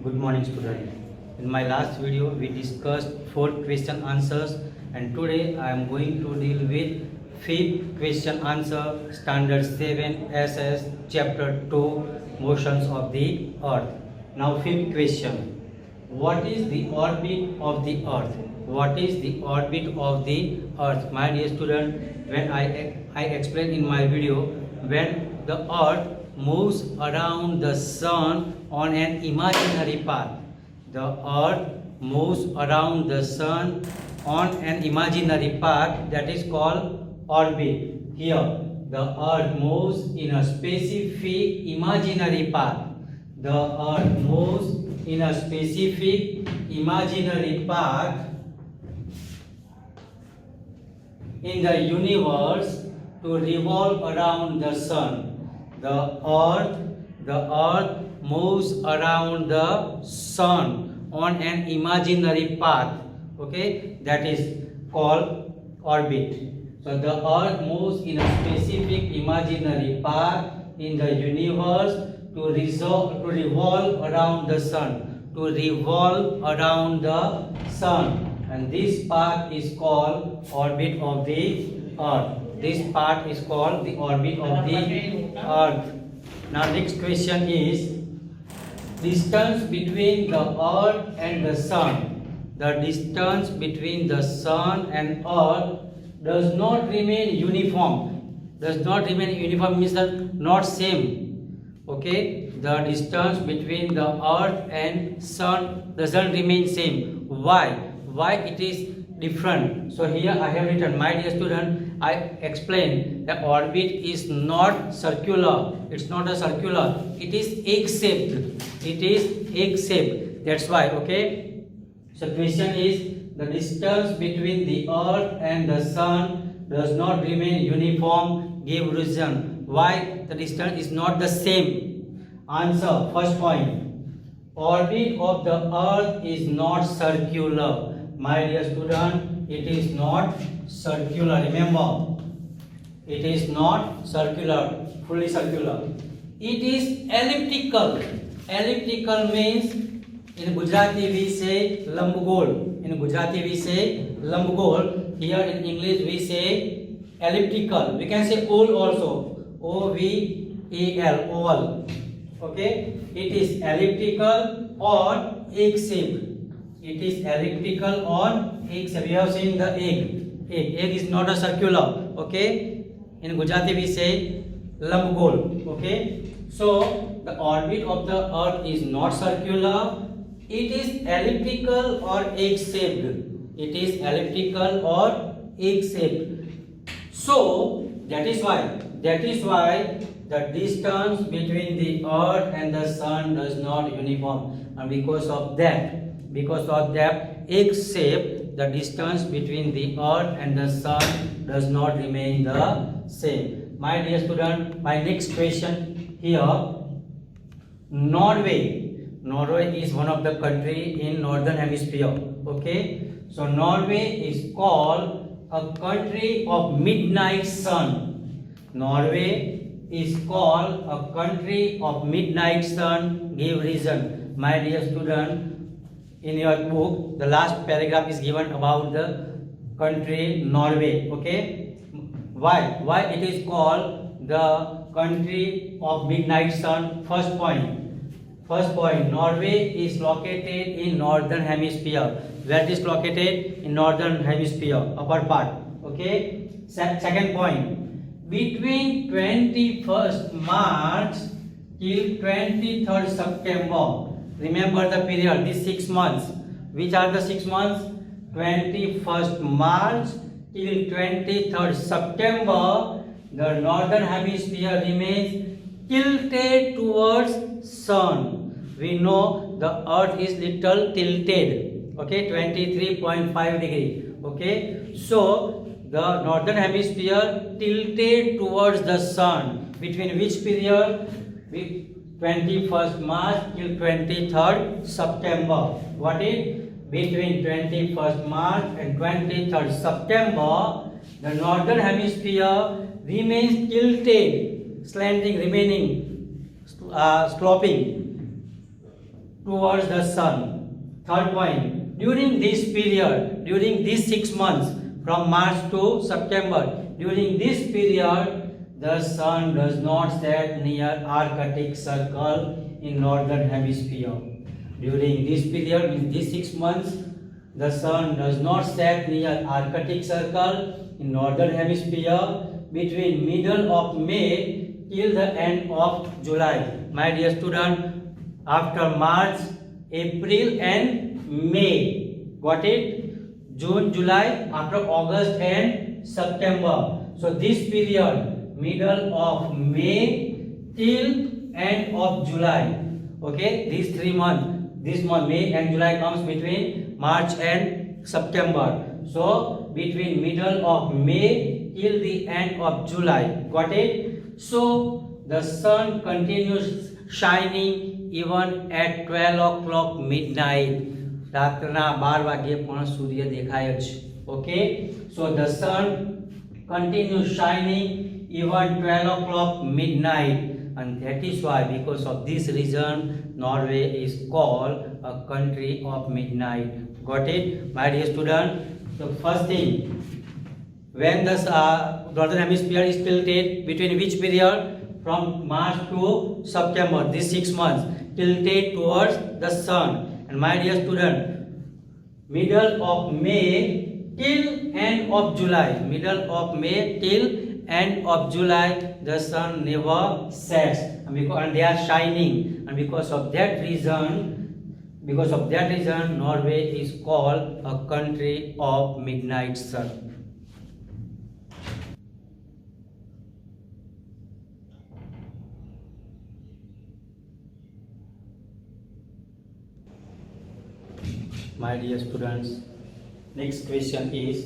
Good morning, student. In my last video, we discussed 4 question answers, and today I am going to deal with 5th question answer, Standard 7 SS, Chapter 2, Motions of the Earth. Now, 5th question. What is the orbit of the Earth? What is the orbit of the Earth? My dear student, when I explained in my video, when the Earth moves around the sun on an imaginary path. The Earth moves around the sun on an imaginary path, that is called orbit. Here, the Earth moves in a specific imaginary path. The Earth moves in a specific imaginary path in the universe to revolve around the sun. The earth moves around the sun on an imaginary path, okay, that is called orbit. So the earth moves in a specific imaginary path in the universe to revolve around the sun, and this path is called orbit of the earth. This part is called the orbit of the earth. Now next question is distance between the earth and the sun. The distance between the sun and earth does not remain uniform. Does not remain uniform means that not same. Okay, the distance between the earth and sun doesn't remain same. Why it is different? So here I have written, my dear student, I explained that orbit is not circular. It's not a circular. It is egg-shaped. It is egg-shaped. That's why. Okay. So question is the distance between the earth and the sun does not remain uniform. Give reason why the distance is not the same. Answer. First point. Orbit of the earth is not circular. My dear student, it is not circular. Remember, it is not circular, fully circular. It is elliptical. Elliptical means in Gujarati we say lambgol. In Gujarati we say lambgol. Here in English we say elliptical. We can say oval also. O-V-A-L, oval. Okay, it is elliptical or egg-shaped. It is elliptical or egg-shaped. We have seen the egg. Egg is not a circular. Okay, in Gujarati we say lambgol. Okay, so the orbit of the earth is not circular. It is elliptical or egg-shaped. It is elliptical or egg-shaped. So that is why the distance between the earth and the sun does not uniform, and because of that egg shape, the distance between the earth and the sun does not remain the same. My dear student, my next question here. Norway is one of the country in northern hemisphere. Okay, so Norway is called a country of midnight sun. Norway is called a country of midnight sun. Give reason. My dear student, in your book, the last paragraph is given about the country Norway. Okay, why it is called the country of midnight sun? First point, Norway is located in northern hemisphere. Where it is located? In northern hemisphere, upper part. Okay. Second point, between 21st March till 23rd September. Remember the period, these 6 months. Which are the 6 months? 21st March till 23rd September, the northern hemisphere remains tilted towards sun. We know the earth is little tilted. Okay, 23.5 degree. Okay, so the northern hemisphere tilted towards the sun. Between which period? 21st March till 23rd September. What is? Between 21st March and 23rd September, the northern hemisphere remains tilted, slanting, remaining, sloping towards the sun. Third point, during this period, during these 6 months from March to September, during this period the sun does not set near Arctic Circle in northern hemisphere. During this period, in these 6 months, the sun does not set near Arctic Circle in northern hemisphere between middle of May till the end of July. My dear student, after March, April and May, got it? June, July, after August and September. So this period, middle of May till end of July. Okay, these 3 months. This month, May and July, comes between March and September. So between middle of May till the end of July. Got it? So the sun continues shining even at 12 o'clock midnight. રાત્રના 12 વાગ્યે પણ સૂર્ય દેખાય છે. Okay, so the sun continues shining even 12 o'clock midnight, and that is why, because of this reason, Norway is called a country of midnight. Got it, my dear student? The first thing, when the northern hemisphere is tilted, between which period? From March to September, these 6 months, tilted towards the sun. And my dear student, middle of May till end of July, middle of May till end of July, the sun never sets, and they are shining, and because of that reason, Norway is called a country of midnight sun. My dear students, next question is,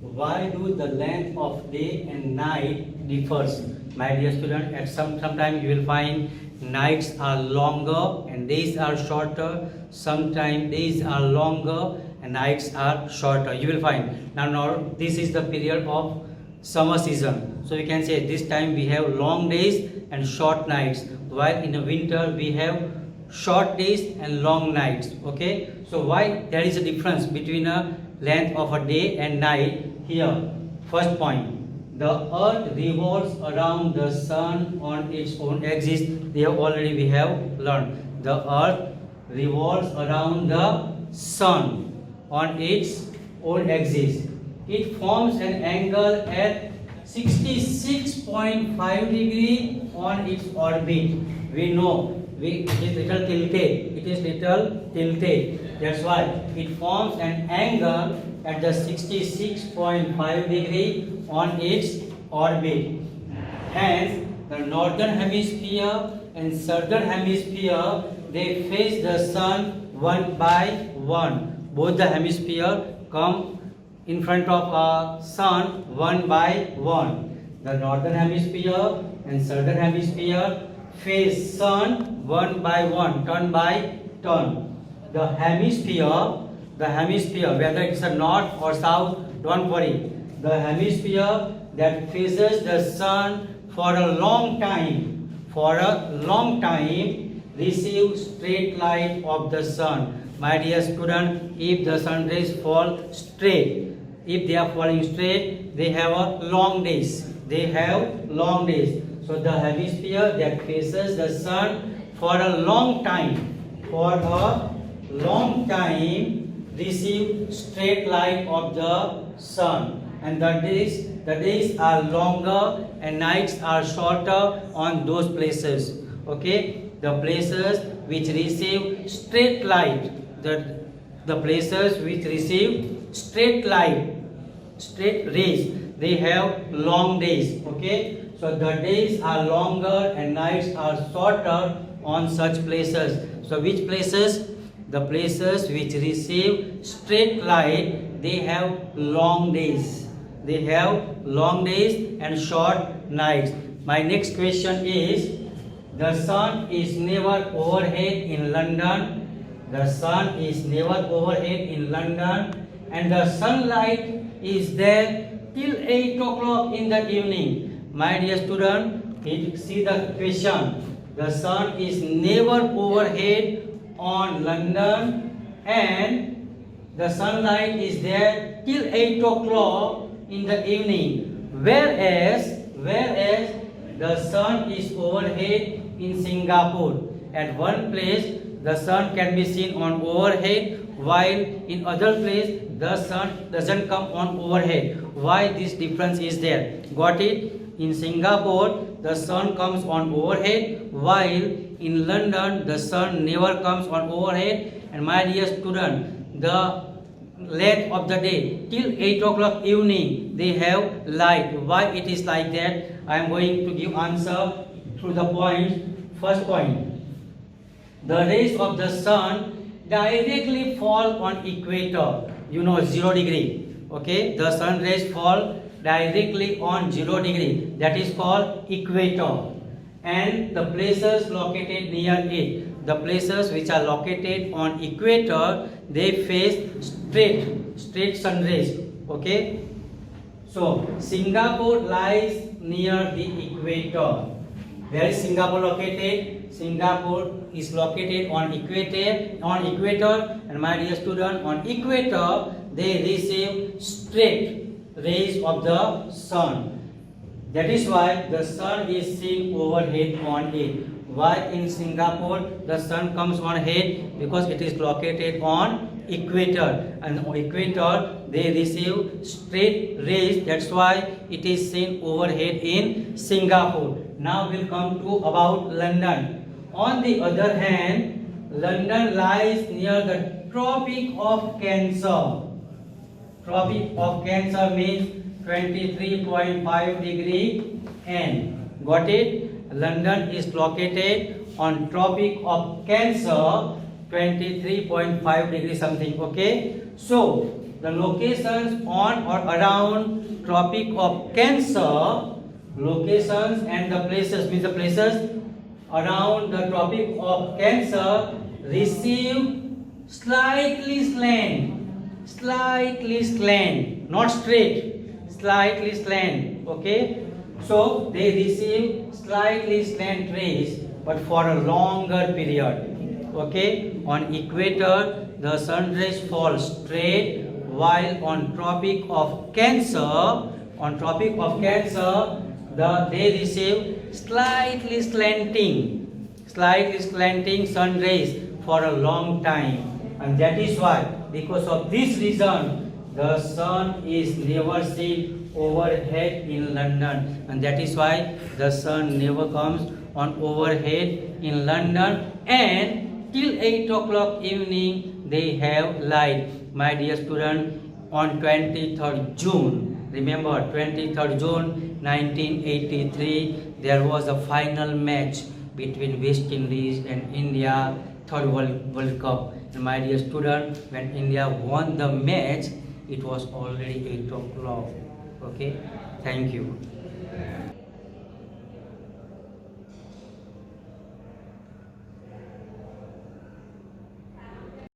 why do the length of day and night differs? My dear student, at sometime you will find nights are longer and days are shorter. Sometimes days are longer and nights are shorter. You will find now this is the period of summer season, so we can say this time we have long days and short nights, while in the winter we have short days and long nights. Okay, so why there is a difference between a length of a day and night? Here, first point, the earth revolves around the sun on its own axis. We have learned the earth revolves around the sun on its own axis. It forms an angle at 66.5 degree on its orbit. We know it is little tilted. That's why it forms an angle at the 66.5 degree on its orbit. Hence, the northern hemisphere and southern hemisphere, they face the sun one by one. Both the hemisphere come in front of our sun one by one. The northern hemisphere and southern hemisphere face sun one by one, turn by turn. The hemisphere, whether it's a north or south, don't worry. The hemisphere that faces the sun for a long time, receives straight light of the sun. My dear student, if the sun rays fall straight, if they are falling straight, they have long days. So the hemisphere that faces the sun for a long time receive straight light of the sun, and the days are longer and nights are shorter on those places. Okay, the places which receive straight light, the places which receive straight rays, they have long days. Okay, so the days are longer and nights are shorter on such places. So which places? The places which receive straight light, they have long days. And short nights. My next question is, the sun is never overhead in London. And the sunlight is there till 8 o'clock in the evening. My dear student, see the question. The sun is never overhead on London, and the sunlight is there till 8 o'clock in the evening, whereas the sun is overhead in Singapore. At one place the sun can be seen on overhead, while in other place the sun doesn't come on overhead. Why this difference is there? Got it? In Singapore the sun comes on overhead, while in London the sun never comes on overhead. And my dear student, the length of the day till 8 o'clock evening they have light. Why it is like that? I am going to give answer through the points. First point, the rays of the sun directly fall on equator, 0 degree. Okay, the sun rays fall directly on 0 degree, that is called equator. And the places located near it, the places which are located on equator, they face straight sun rays. Okay, so Singapore lies near the equator. Where is Singapore located? Singapore is located on equator, and my dear student, on equator they receive straight rays of the sun. That is why the sun is seen overhead on it. Why in Singapore the sun comes on head? Because it is located on equator, and on equator they receive straight rays. That's why it is seen overhead in Singapore. Now we'll come to about London. On the other hand, London lies near the Tropic of Cancer. Tropic of Cancer means 23.5 degree N. Got it? London is located on Tropic of Cancer, 23.5 degree something. Okay, so the locations on or around Tropic of Cancer, locations and the places means the places around the Tropic of Cancer receive slightly slant, not straight, slightly slant. Okay, so they receive slightly slant rays, but for a longer period. Okay, on equator the sun rays fall straight, while on Tropic of Cancer, they receive slightly slanting sun rays for a long time. And that is why, because of this reason, the sun is never seen overhead in London, and that is why the sun never comes on overhead in London, and till 8 o'clock evening they have light. My dear student, on 23rd June, remember 23rd June 1983, there was a final match between West Indies and India, third World Cup. And my dear student, when India won the match, it was already 8 o'clock. Okay, thank you.